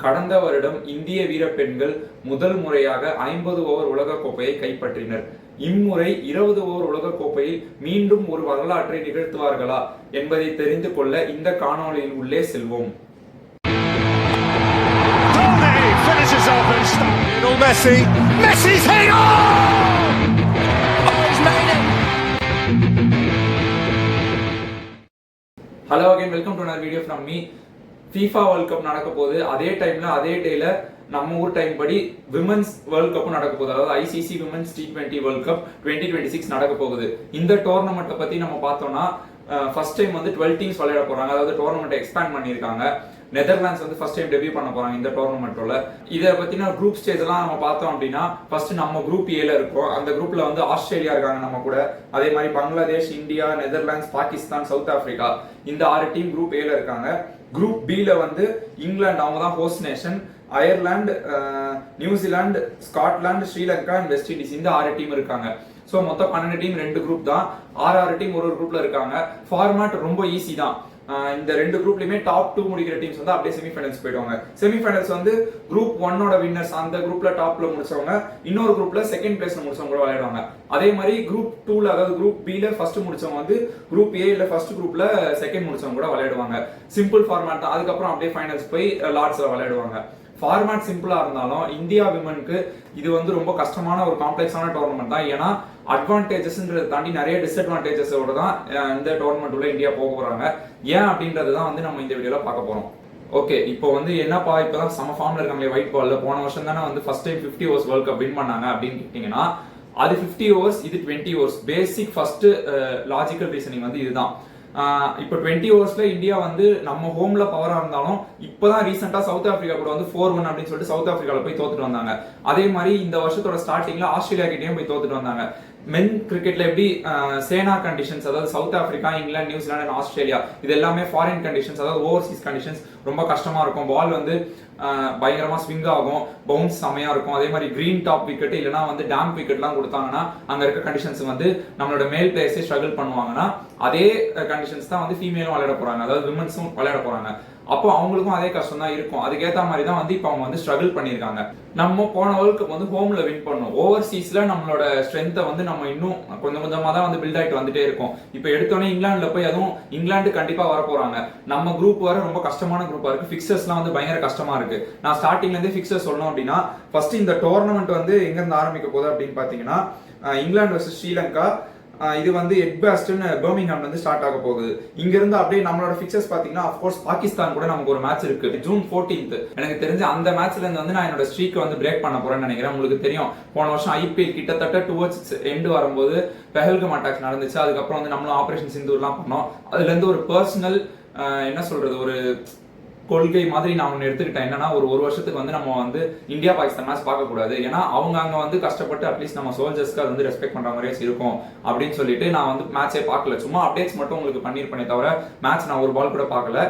கடந்த வருடம் இந்திய வீரப்பெண்கள் முதல் முறையாக 50 ஓவர் உலகக்கோப்பையை கைப்பற்றினர். இம்முறை 20 ஓவர் உலகக்கோப்பையில் மீண்டும் ஒரு வரலாற்றை நிகழ்த்துவார்களா என்பதை தெரிந்து கொள்ள இந்த காணொளியில் உள்ளே செல்வோம். Hello again, welcome to another video from me. FIFA World Cup நடக்க போகுது. அதே டைம்ல அதே டேல நம்ம ஊர் டைம் படி விமென்ஸ் வேர்ல்ட் கப் நடக்க போகுது. அதாவது ICC women's T20 world cup 2026 நடக்க போகுது. இந்த டோர்னமெண்ட்டை பத்தி நம்ம பார்த்தோம்னா ஃபர்ஸ்ட் டைம் வந்து 12 டீம்ஸ் விளையாட போறாங்க. அதாவது டோர்னமெண்ட் எக்ஸ்பேண்ட் பண்ணியிருக்காங்க. நெதர்லாண்ட்ஸ் வந்து ஃபர்ஸ்ட் டைம் டெபியூ பண்ண போறாங்க இந்த டோர்னமெண்ட்ல. இதை பத்தின குரூப் ஸ்டேஜ் எல்லாம் நம்ம பார்த்தோம் அப்படின்னா ஃபர்ஸ்ட் நம்ம குரூப் ஏல இருக்கோம். அந்த குரூப்ல வந்து ஆஸ்திரேலியா இருக்காங்க நம்ம கூட. அதே மாதிரி Bangladesh, India, Netherlands, Pakistan, south Africa இந்த 6 டீம் குரூப் ஏல இருக்காங்க. குரூப் பில வந்து இங்கிலாந்து, அவங்க தான் host nation. Ireland, New Zealand, Scotland, Sri Lanka and west Indies இந்த 6 டீம் இருக்காங்க. சோ மொத்தம் 12 டீம் 2 குரூப் தான். 6 டீம் ஒரு குரூப்ல இருக்காங்க. ஃபார்மேட் ரொம்ப ஈஸி தான். இந்த 2 குரூப்லயுமே டாப் 2 முடிக்கிற டீம்ஸ் வந்து அப்படியே செமிஃபைனல்ஸ் போயிடுவாங்க. செமிஃபைனல்ஸ் வந்து குரூப் 1ஓட வின்னர்ஸ் அந்த குரூப்ல டாப்ல முடிச்சவங்க இன்னொரு குரூப்ல செகண்ட் பிளேஸ்ல முடிச்சவங்க கூட விளையாடுவாங்க. அதே மாதிரி குரூப் 2ல அதாவது குரூப் பில ஃபர்ஸ்ட் முடிச்சவங்க வந்து குரூப் ஏல ஃபர்ஸ்ட் குரூப்ல செகண்ட் முடிச்சவங்க கூட விளையாடுவாங்க. சிம்பிள் ஃபார்மேட் தான். அதுக்கப்புறம் அப்படியே ஃபைனல்ஸ் போய் லார்ட்ஸ்ல விளையாடுவாங்க. ஃபார்மேட் சிம்பிளா இருந்தாலும் இந்தியா விமனுக்கு இது வந்து ரொம்ப கஷ்டமான ஒரு காம்ப்ளெக்ஸான டோர்னமெண்ட் தான். ஏன்னா அட்வான்டேஜஸ்ன்றதை தாண்டி நிறைய டிஸ்அட்வான்டேஜஸோட தான் இந்த டோர்னமெண்ட் உள்ள இந்தியா போக போறாங்க. ஏன் அப்படின்றது தான் வந்து நம்ம இந்த வீடியோல பார்க்க போறோம். ஓகே, இப்போ வந்து என்னப்பா இப்பதான் சம ஃபார்ம்ல இருக்காங்களே ஒயிட் பால்ல. போன வருஷம் தானே வந்து first time 50 overs world cup win பண்ணாங்க அப்படின்னு கேட்டீங்கன்னா அது 50 ஓவர்ஸ், இது 20 ஓவர்ஸ். பேசிக் ஃபர்ஸ்ட் லாஜிக்கல் ரீசனிங் வந்து இதுதான். இப்போ 20 ஓவர்ஸ்ல இந்தியா வந்து நம்ம ஹோம்ல பவரா இருந்தாலும் இப்பதான் ரீசெண்டா சவுத் ஆப்பிரிக்கா கூட வந்து 4-1 அப்படின்னு சொல்லிட்டு சவுத் ஆப்பிரிக்கால போய் தோத்துட்டு வந்தாங்க. அதே மாதிரி இந்த வருஷத்தோட ஸ்டார்டிங்ல ஆஸ்திரேலியா கிட்டயும் போய் தோத்துட்டு வந்தாங்க. மென் கிரிக்கெட்ல எப்படி சேனா கண்டிஷன்ஸ், அதாவது south Africa, England, New Zealand and Australia இது எல்லாமே ஃபாரின் கண்டிஷன்ஸ், அதாவது ஓவர்சீஸ் கண்டிஷன்ஸ் ரொம்ப கஷ்டமா இருக்கும். பால் வந்து பயங்கரமா ஸ்விங் ஆகும், பவுன்ஸ் செமையா இருக்கும். அதே மாதிரி கிரீன் டாப் விக்கெட் இல்லைன்னா வந்து டேம் விக்கெட் எல்லாம் கொடுத்தாங்கன்னா அங்க இருக்க கண்டிஷன்ஸ் வந்து நம்மளோட மேல் பிளேயர்ஸே ஸ்ட்ரகிள் பண்ணுவாங்கன்னா அதே கண்டிஷன்ஸ் தான் வந்து ஃபீமேலும் விளையாட போறாங்க, அதாவது விமன்ஸும் விளையாட போறாங்க. அப்போ அவங்களுக்கும் அதே கஷ்டம் தான் இருக்கும். அதுக்கேற்ற மாதிரி தான் வந்து இப்போ அவங்க வந்து ஸ்ட்ரகிள் பண்ணியிருக்காங்க. நம்ம போன வேர்ல்ட் கப் வந்து ஹோம்ல வின் பண்ணோம். ஓவர்சீஸ்ல நம்மளோட ஸ்ட்ரென்த்தை வந்து நம்ம இன்னும் கொஞ்சம் கொஞ்சமா தான் வந்து பில்ட் ஆகிட்டு வந்துட்டே இருக்கும். இப்போ எடுத்தோடனே இங்கிலாந்துல போய் அதுவும் இங்கிலாந்து கண்டிப்பா வர போறாங்க. நம்ம குரூப் வர ரொம்ப கஷ்டமான குரூப்பா இருக்கு. பிக்சர்ஸ்லாம் வந்து பயங்கர கஷ்டமா இருக்கு. நான் ஸ்டார்டிங்ல இருந்தே பிக்சர் சொல்லணும் அப்படின்னா ஃபர்ஸ்ட் இந்த டோர்னமெண்ட் வந்து எங்க இருந்து ஆரம்பிக்க போகுது அப்படின்னு பாத்தீங்கன்னா இங்கிலாந்து வர்சஸ் ஸ்ரீலங்கா. இது வந்து எட்பாஸ்டன் பர்மிங்ஹாம்ல இருந்து ஸ்டார்ட் ஆக போகுது. இங்க இருந்து அப்படியே நம்மளோட பிக்சர்ஸ் பாத்தீங்கன்னா அஃப்கோர்ஸ் பாகிஸ்தான் கூட நமக்கு ஒரு மேட்ச் இருக்கு ஜூன் 14th. எனக்கு தெரிஞ்ச அந்த மேட்ச்ல இருந்து வந்து நான் என்னோட ஸ்ட்ரீக் வந்து பிரேக் பண்ண போறேன்னு நினைக்கிறேன். உங்களுக்கு தெரியும் போன வருஷம் IPL கிட்டத்தட்ட டுவர்ட்ஸ் எண்ட் வரும்போது பெஹல்கம் அட்டாக்ஸ் நடந்துச்சு. அதுக்கப்புறம் வந்து நம்மளும் ஆபரேஷன் சிந்தூர்லாம் பண்ணோம். அதுல இருந்து ஒரு பர்சனல் என்ன சொல்றது ஒரு கொள்கை மாதிரி நான் ஒன்று எடுத்துக்கிட்டேன். என்னன்னா ஒரு வருஷத்துக்கு வந்து நம்ம வந்து இந்தியா பாகிஸ்தான் மேட்ச் பார்க்க கூடாது. ஏன்னா அவங்க அங்க வந்து கஷ்டப்பட்டு அட்லீஸ்ட் நம்ம சோல்ஜர்ஸ்க்கு அது வந்து ரெஸ்பெக்ட் பண்ற மாதிரியே இருக்கும் அப்படின்னு சொல்லிட்டு நான் வந்து மேட்சே பார்க்கல. சும்மா அப்டேட்ஸ் மட்டும் உங்களுக்கு பண்ணிருப்பேனே தவிர மேட்ச் நான் ஒரு பால் கூட பார்க்கல.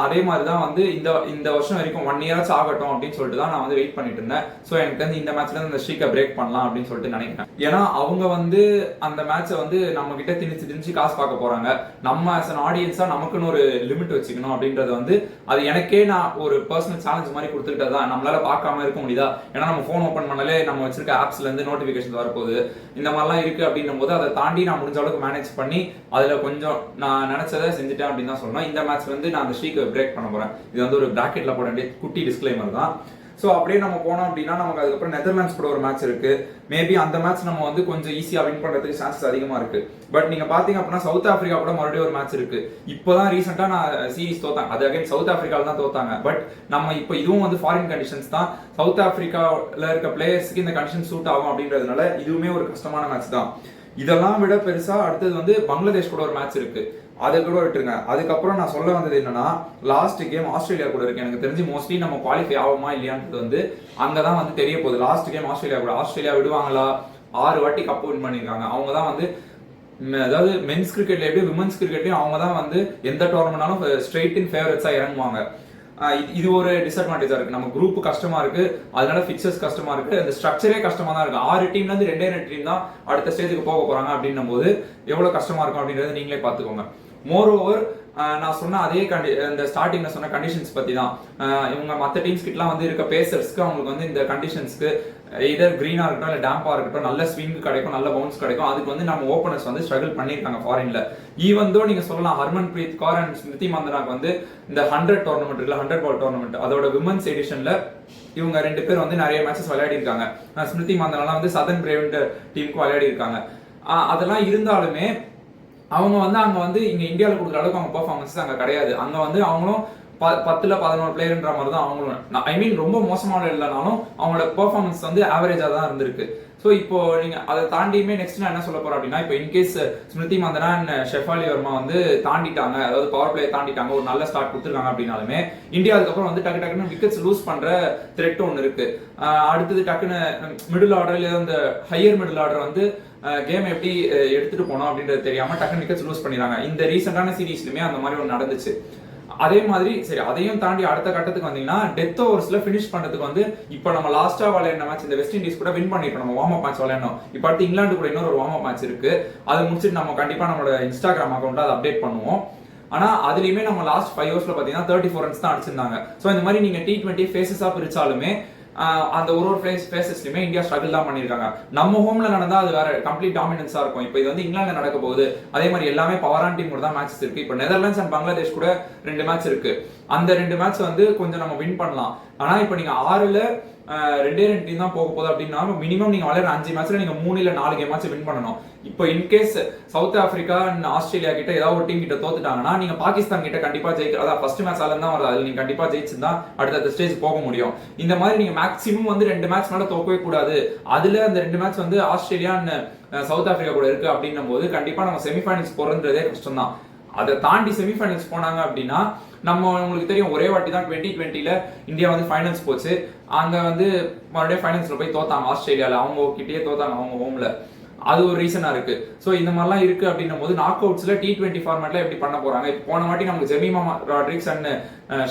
அதே மாதிரி தான் வந்து இந்த வருஷம் வரைக்கும் 1 இயர் ஆகட்டும் அப்படின்னு சொல்லிட்டு தான் நான் வந்து வெயிட் பண்ணிட்டு இருந்தேன். ஸோ எனக்கு வந்து இந்த மேட்ச்ல இந்த ஸ்ட்ரீக்கை பிரேக் பண்ணலாம் அப்படின்னு சொல்லிட்டு நினைக்கிறேன். ஏன்னா அவங்க வந்து அந்த மேட்சை வந்து நம்ம கிட்ட திணிச்சு காசு பார்க்க போறாங்க. நம்ம ஆஸ் அன் ஆடியன்ஸா நமக்குன்னு ஒரு லிமிட் வச்சுக்கணும் அப்படின்றது வந்து அது எனக்கே நான் ஒரு பர்சனல் சேலஞ்ச் மாதிரி கொடுத்துக்கிட்டதான். நம்மளால பார்க்காம இருக்க முடியுதா? ஏன்னா நம்ம போன் ஓப்பன் பண்ணாலே நம்ம வச்சிருக்க ஆப்ஸ்ல இருந்து நோட்டிபிகேஷன் வரப்போகுது. இந்த மாதிரிலாம் இருக்கு அப்படின்னும் போது அதை தாண்டி நான் முடிஞ்ச அளவுக்கு மேனேஜ் பண்ணி அதுல கொஞ்சம் நான் நினைச்சதை செஞ்சுட்டேன் அப்படின்னு தான் சொல்லணும். இந்த மேட்ச் வந்து நான் அந்த பிரேக் பண்ண போறேன். இது வந்து ஒரு பிராக்கெட்ல போட வேண்டிய குட்டி டிஸ்க்ளைமர் தான். சோ அப்படியே நம்ம போனோம் அப்படின்னா நமக்கு அதுக்கப்புறம் நெதர்லாண்ட்ஸ் கூட ஒரு மேட்ச் இருக்கு. மேபி அந்த மேட்ச் நம்ம வந்து கொஞ்சம் ஈஸியா வின் பண்றதுக்கு சான்சஸ் அதிகமா இருக்கு. பட் நீங்க பாத்தீங்க அப்படின்னா சவுத் ஆப்பிரிக்கா கூட மறுபடியும் ஒரு மேட்ச் இருக்கு. இப்பதான் ரீசெண்டா நான் சீரிஸ் தோத்தாங்க. அது அகைன் சவுத் ஆப்பிரிக்கால தான் தோத்தாங்க. பட் நம்ம இப்போ இதுவும் வந்து ஃபாரின் கண்டிஷன்ஸ் தான். சவுத் ஆப்பிரிக்கால இருக்க பிளேயர்ஸ்க்கு இந்த கண்டிஷன் சூட் ஆகும் அப்படின்றதுனால இதுவுமே ஒரு கஷ்டமான மேட்ச் தான். இதெல்லாம் விட பெருசா அடுத்தது வந்து பங்களாதேஷ் கூட ஒரு மேட்ச் இருக்கு. அதை கூட விட்டுருங்க. அதுக்கப்புறம் நான் சொல்ல வந்தது என்னன்னா லாஸ்ட் கேம் ஆஸ்திரேலியா கூட இருக்கு. எனக்கு தெரிஞ்சு மோஸ்ட்லி நம்ம குவாலிஃபை ஆகுமா இல்லையான்றது வந்து அங்கதான் வந்து தெரிய போகுது. லாஸ்ட் கேம் ஆஸ்திரேலியா கூட. ஆஸ்திரேலியா விடுவாங்களா? 6 வாட்டி கப் வின் பண்ணிருக்காங்க. அவங்க தான் வந்து அதாவது மென்ஸ் கிரிக்கெட்ல எப்படி விமன்ஸ் கிரிக்கெட்லயும் அவங்க தான் வந்து எந்த டோர்னமெண்டாலும் ஸ்ட்ரெயிட் இன் ஃபேவரட்ஸா இறங்குவாங்க. இது ஒரு டிஸ்அட்வான்டேஜா இருக்கு. நம்ம குரூப் கஷ்டமா இருக்கு, அதனால பிக்சர்ஸ் கஷ்டமா இருக்கு, அந்த ஸ்ட்ரக்சரே கஷ்டமா தான் இருக்கு. 6 டீம்ல இருந்து 2 டீம் தான் அடுத்த ஸ்டேஜுக்கு போக போறாங்க அப்படின்னும் போது எவ்வளவு கஷ்டமா இருக்கும் அப்படின்றது நீங்களே பாத்துக்கோங்க. மோர் ஓவர் நான் சொன்ன அதே இந்த ஸ்டார்டிங்ல சொன்ன கண்டிஷன்ஸ் பத்தி தான். இவங்க மற்ற டீம்ஸ் கிட்டலாம் வந்து இருக்க பேசர்ஸ்க்கு அவங்களுக்கு வந்து இந்த கண்டிஷன்ஸ்க்கு இதர் கிரீனா இருக்கட்டும் இல்ல டேம்பா இருக்கட்டும், நல்ல ஸ்விங் கிடைக்கும், நல்ல பவுன்ஸ் கிடைக்கும். அதுக்கு வந்து நம்ம ஓபனர்ஸ் வந்து ஸ்ட்ரகிள் பண்ணிருக்காங்க ஃபாரின்ல. ஈவன் தோ நீங்க சொல்லலாம் ஹர்மன்பிரீத் கௌர் அண்ட் ஸ்மிருதி மந்தனாக்கு வந்து இந்த 100 டோர்னமெண்ட் இல்ல 100 பால் டோர்னமெண்ட் அதோட விமன்ஸ் எடிஷன்ல இவங்க 2 பேர் வந்து நிறைய மேட்சஸ் விளையாடி இருக்காங்க. ஸ்மிருதி மந்தனா வந்து சதர்ன் பிரேவ் டீமுக்கு விளையாடி இருக்காங்க. அதெல்லாம் இருந்தாலுமே அவங்க வந்து அங்க வந்து இங்க இந்தியாவில் கொடுக்குற அளவுக்கு அவங்க பெர்ஃபார்மன்ஸ் அங்க கிடையாது. அங்க வந்து அவங்களும் 10ல 11 பிளேயர்ன்ற மாதிரி தான் அவங்களும். ஐ மீன் ரொம்ப மோசமான இல்லைனாலும் அவங்களோட பெர்ஃபார்மன்ஸ் வந்து ஆவரேஜா தான் இருந்திருக்கு. ஸோ இப்போ நீங்க அதை தாண்டியுமே நெக்ஸ்ட் நான் என்ன சொல்ல போறேன் அப்படின்னா, இப்போ இன்கேஸ் ஸ்மிருதி மந்தனா அண்ட் ஷெஃபாலி வர்மா வந்து தாண்டிட்டாங்க, அதாவது பவர் பிளே தாண்டிட்டாங்க, ஒரு நல்ல ஸ்டார்ட் கொடுத்துருக்காங்க அப்படின்னாலுமே இந்தியா அதுக்கப்புறம் வந்து டக்குன்னு விக்கெட்ஸ் லூஸ் பண்ற த்ரெட் ஒன்று இருக்கு. அடுத்தது டக்குன்னு மிடில் ஆர்டர் இந்த ஹையர் மிடில் ஆர்டர் வந்து கேம் எப்படி எடுத்துட்டு போனோம் அப்படின்றது தெரியாம டக்குன்னு விக்கெட்ஸ் லூஸ் பண்ணிடுறாங்க. இந்த ரீசெண்டான சீரீஸ்லுமே அந்த மாதிரி ஒன்று நடந்துச்சு. அதே மாதிரி சரி, அதையும் தாண்டி அடுத்த கட்டத்துக்கு வந்தீங்கன்னா டெத் ஓவர்ஸ்ல பினிஷ் பண்றதுக்கு வந்து இப்போ நம்ம லாஸ்டா விளையாடின மேட்ச் இந்த வெஸ்ட் இண்டீஸ் கூட வின் பண்ணிட்டோம். நம்ம வார்ம் அப் மேட்ச் விளையாடணும். இப்போ அடுத்து இங்கிலாந்து கூட இன்னொரு வார்ம் அப் மேட்ச் இருக்கு. அது முடிச்சுட்டு நம்ம கண்டிப்பா நம்மளோட இன்ஸ்டாகிராம் அக்கௌண்ட்ல அதை அப்டேட் பண்ணுவோம். ஆனா அதுலயுமே நம்ம லாஸ்ட் 5 ஓவர்ஸ்ல பாத்தீங்கன்னா 34 ரன்ஸ் தான் அடிச்சிருந்தாங்க. சோ இந்த மாதிரி நீங்க T20 ஃபேசஸா பிரிச்சாலுமே அந்த ஒரு ஃபேசஸ்லயுமே இந்தியா ஸ்ட்ரகிள் தான் பண்ணிருக்காங்க. நம்ம ஹோம்ல நடந்தா அது வேற கம்ப்ளீட் டாமினன்ஸா இருக்கும். இப்போ இது வந்து இங்கிலாந்துல நடக்க போகுது. அதே மாதிரி எல்லாமே பவரான் டீம் கூட தான் மேட்சஸ் இருக்கு. இப்போ நெதர்லாண்ட்ஸ் அண்ட் பங்களாதேஷ் கூட 2 மேட்ச் இருக்கு. அந்த 2 மேட்ச் வந்து கொஞ்சம் நம்ம வின் பண்ணலாம். ஆனா இப்போ நீங்க 6ல 2 டீம் தான் போக போகுது அப்படின்னா மினிமம் நீங்க விளையாடுற 5 மேட்ச்ல நீங்க 3 இல்ல 4 கேம் மேட்ச் வின் பண்ணணும். இப்போ in case south Africa and Australia கிட்ட ஏதாவது ஒரு டீம் கிட்ட தோத்துட்டாங்கன்னா நீங்க பாகிஸ்தான் கிட்ட கண்டிப்பா அதான் ஃபர்ஸ்ட் மேட்ச் தான் வருது, அதுல நீங்க கண்டிப்பா ஜெயிச்சுதான் அடுத்த ஸ்டேஜ் போக முடியும். இந்த மாதிரி நீங்க மேக்ஸிமம் வந்து 2 மேட்ச் மேல தோக்கவே கூடாது. அதுல அந்த 2 மேட்ச் வந்து ஆஸ்திரேலியா அண்ட் சவுத் ஆப்பிரிக்கா கூட இருக்கு அப்படின்னும் போது கண்டிப்பா நம்ம செமிஃபைனல்ஸ் போறதுன்றதே கஷ்டம் தான். அதை தாண்டி செமிஃபைனல்ஸ் போனாங்க அப்படின்னா நம்ம உங்களுக்கு தெரியும் ஒரே வாட்டி தான் 2020ல இந்தியா வந்து ஃபைனல்ஸ் போச்சு. அங்க வந்து மறுபடியும் ஃபைனல்ஸ்ல போய் தோத்தாங்க ஆஸ்திரேலியால, அவங்க கிட்டயே தோத்தாங்க அவங்க ஹோம்ல. அது ஒரு ரீசனா இருக்கு. சோ இந்த மாதிரிலாம் இருக்கு அப்படின்னும் போது நாக் அவுட்ஸ்ல T20 ஃபார்மேட்ல எப்படி பண்ண போறாங்க? போன வாட்டி நமக்கு ஜெமிமா ராட்ரிக்ஸ் அண்ட்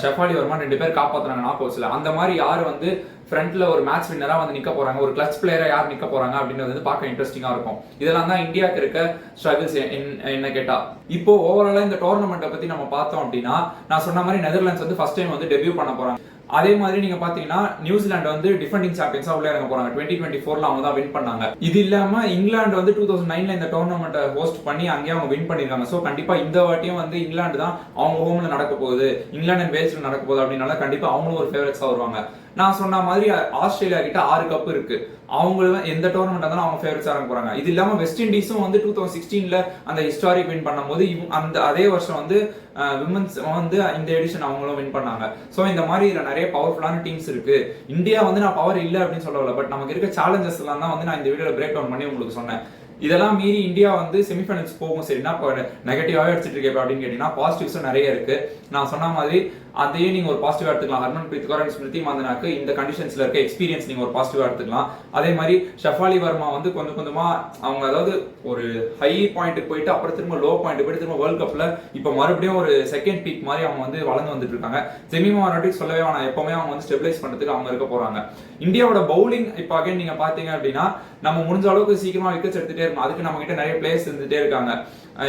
ஷெஃபாலி வர்மா 2 பேர் காப்பாத்துறாங்க நாக் அவுட்ஸ்ல. அந்த மாதிரி யாரு வந்து ஃப்ரண்ட்ல ஒரு மேட்ச் வின்னரா வந்து நிக்க போறாங்க, ஒரு கிளட்ச் பிளேயரா யார் நிக்க போறாங்க அப்படின்றது வந்து பார்க்க இன்ட்ரெஸ்டிங்கா இருக்கும். இதெல்லாம் தான் இந்தியாவுக்கு இருக்க ஸ்ட்ரகிள்ஸ் என்ன கேட்டா. இப்போ ஓவராலா இந்த டோர்னமெண்ட்டை பத்தி நம்ம பார்த்தோம் அப்படின்னா நான் சொன்ன மாதிரி நெதர்லாண்ட்ஸ் வந்து ஃபர்ஸ்ட் டைம் வந்து டெபியூ பண்ண போறாங்க. அதே மாதிரி நீங்க பாத்தீங்கன்னா நியூசிலாந்து வந்து டிஃபெண்டிங் சாம்பியன்ஸா உள்ள இறங்க போறாங்க. 2024ல அவங்க தான் வின் பண்ணாங்க. இது இல்லாம இங்கிலாந்து வந்து 2009ல இந்த டோர்னமெண்ட்டை ஹோஸ்ட் பண்ணி அங்கேயே அவங்க வின் பண்ணிருக்காங்க. சோ கண்டிப்பா இந்த வாட்டியும் வந்து இங்கிலாந்து தான் அவங்க ஹோம்ல நடக்க போகுது, இங்கிலாந்து அண்ட் வேல்ஸ்ல நடக்க போகுது அப்படின்னால கண்டிப்பா அவங்களும் ஒரு ஃபேவரட்ஸா வருவாங்க. நான் சொன்ன மாதிரி ஆஸ்திரேலியா கிட்ட 6 கப் இருக்கு. அவங்களும் எந்த டோர்னமெண்ட் இருந்தாலும் அவங்க ஃபேவரட்ஸா இறங்க போறாங்க. இது இல்லாம வெஸ்ட் இண்டீஸும் வந்து 2016ல அந்த ஹிஸ்டாரிக் வின் பண்ணும்போது அந்த அதே வருஷம் வந்து விமன்ஸ் வந்து இந்த எடிஷன் அவங்களும் வின் பண்ணாங்க. சோ இந்த மாதிரி இதுல நிறைய பவர்ஃபுல்லான டீம்ஸ் இருக்கு. இந்தியா வந்து நான் பவர் இல்ல அப்படின்னு சொல்லல, பட் நமக்கு இருக்க சேலஞ்சஸ் எல்லாம் தான் வந்து நான் இந்த வீடியோல பிரேக் டவுன் பண்ணி உங்களுக்கு சொன்னேன். இதெல்லாம் மீறி இந்தியா வந்து செமிஃபைனல்ஸ் போகும். சரினா நெகட்டிவாவே எடுத்துட்டு இருக்கேன் அப்படின்னு கேட்டீங்கன்னா பாசிட்டிவ்ஸும் நிறைய இருக்கு. நான் சொன்ன மாதிரி அதையே நீங்க ஒரு பாசிட்டிவா எடுத்துக்கலாம். ஹர்மன்பிரீத் கௌர் அண்ட் ஸ்மிருதி மந்தனாக்கு இந்த கண்டிஷன்ஸ்ல இருக்க எக்ஸ்பீரியன்ஸ் நீங்க ஒரு பாசிட்டிவா எடுத்துக்கலாம். அதே மாதிரி ஷெஃபாலி வர்மா வந்து கொஞ்சம் கொஞ்சமா அவங்க அதாவது ஒரு ஹை பாயிண்ட்டுக்கு போயிட்டு அப்புறம் திரும்ப லோ பாயிண்ட் போயிட்டு திரும்ப வேர்ல்ட் கப்ல இப்ப மறுபடியும் ஒரு செகண்ட் பீக் மாதிரி அவங்க வந்து வளர்ந்து வந்துட்டு இருக்காங்க. ஜெமிமா ராட்ரிக்ஸ் சொல்லவே வேணாம், எப்பவுமே அவங்க வந்து ஸ்டெபிலைஸ் பண்றதுக்கு அவங்க இருக்க போறாங்க. இந்தியாவோட பவுலிங் இப்ப அகைன் நீங்க பாத்தீங்க அப்படின்னா நம்ம முடிஞ்ச அளவுக்கு சீக்கிரமா விக்கெட்ஸ் எடுத்துட்டே இருக்கணும். அதுக்கு நம்ம கிட்ட நிறைய பிளேயர்ஸ் இருந்துட்டே இருக்காங்க.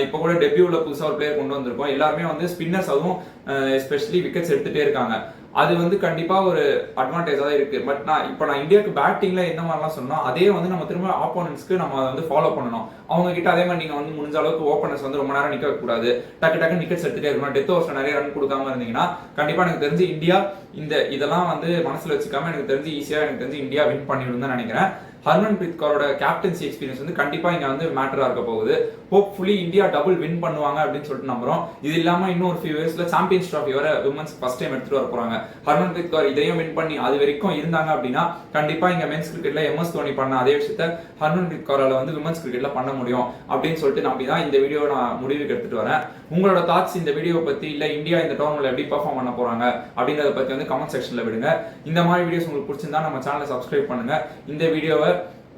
இப்போ கூட டெபியூல புதுசா ஒரு பிளேயர் கொண்டு வந்திருக்கோம். எல்லாருமே வந்து ஸ்பின்னர்ஸ், அதுவும் எஸ்பெஷலி விக்கெட்ஸ் எடுத்துட்டே இருக்காங்க. அது வந்து கண்டிப்பா ஒரு அட்வான்டேஜா தான் இருக்கு. பட் நான் இந்தியாவுக்கு பேட்டிங்ல எந்த மாதிரிலாம் சொன்னோம் அதே வந்து நம்ம திரும்ப ஆப்போனன்ட்ஸ்க்கு நம்ம அதை வந்து ஃபாலோ பண்ணணும். அவங்க கிட்ட அதே மாதிரி நீங்க வந்து முடிஞ்ச அளவுக்கு ஓப்பனர்ஸ் வந்து ரொம்ப நேரம் நிக்க கூடாது, டக்கு விக்கெட்ஸ் எடுத்துட்டே இருக்கணும். டெத் ஓவர்ஸ்ல நிறைய ரன் கொடுக்காம இருந்தீங்கன்னா கண்டிப்பா எனக்கு தெரிஞ்சு இந்தியா இதெல்லாம் வந்து மனசுல வச்சுக்காம எனக்கு தெரிஞ்சு இந்தியா வின் பண்ணிடும் தான் நினைக்கிறேன். ஹர்மன்பிரீத் கௌரோட கேப்டன்சி எக்ஸ்பீரியன்ஸ் வந்து கண்டிப்பா இங்க வந்து மேட்டரா இருக்க போகுது. ஹோப்ஃபுல்லி இந்தியா டபுள் வின் பண்ணுவாங்க அப்படின்னு சொல்லிட்டு நம்புறோம். இது இல்லாம இன்னும் ஒரு ஃபியூ இயர்ஸ்ல சாம்பியன்ஸ் ட்ராஃபி வர விமன்ஸ் ஃபர்ஸ்ட் டைம் எடுத்துட்டு வர போறாங்க. ஹர்மன்பிரீத் கௌர் இதையும் வின் பண்ணி அது வரைக்கும் இருந்தாங்க அப்படின்னா கண்டிப்பா இங்க மென்ஸ் கிரிக்கெட்ல MS தோனி பண்ண அதே விஷயத்த ஹர்மன்பிரீத் கௌரால வந்து விமன்ஸ் கிரிக்கெட்ல பண்ண முடியும் அப்படின்னு சொல்லிட்டு நம்பிதான் இந்த வீடியோ நான் முடிவுக்கு எடுத்துட்டு வரேன். உங்களோட தாட்ஸ் இந்த வீடியோ பத்தி, இல்ல இந்தியா இந்த டோர்னமெண்ட்ல எப்படி பெர்ஃபார்ம் பண்ண போறாங்க அப்படிங்கறத பத்தி வந்து கமெண்ட் செக்ஷன்ல விடுங்க. இந்த மாதிரி வீடியோஸ் உங்களுக்கு பிடிச்சிருந்தா நம்ம சேனலை சப்ஸ்கிரைப் பண்ணுங்க. இந்த வீடியோவை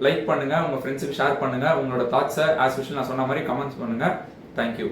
லைக் பண்ணுங்க, உங்க ஃப்ரெண்ட்ஸுக்கு ஷேர் பண்ணுங்க. உங்களோட தாட்ஸை ஆஸ் யூஷுவல் நான் சொன்ன மாதிரி கமெண்ட்ஸ் பண்ணுங்க. தேங்க்யூ.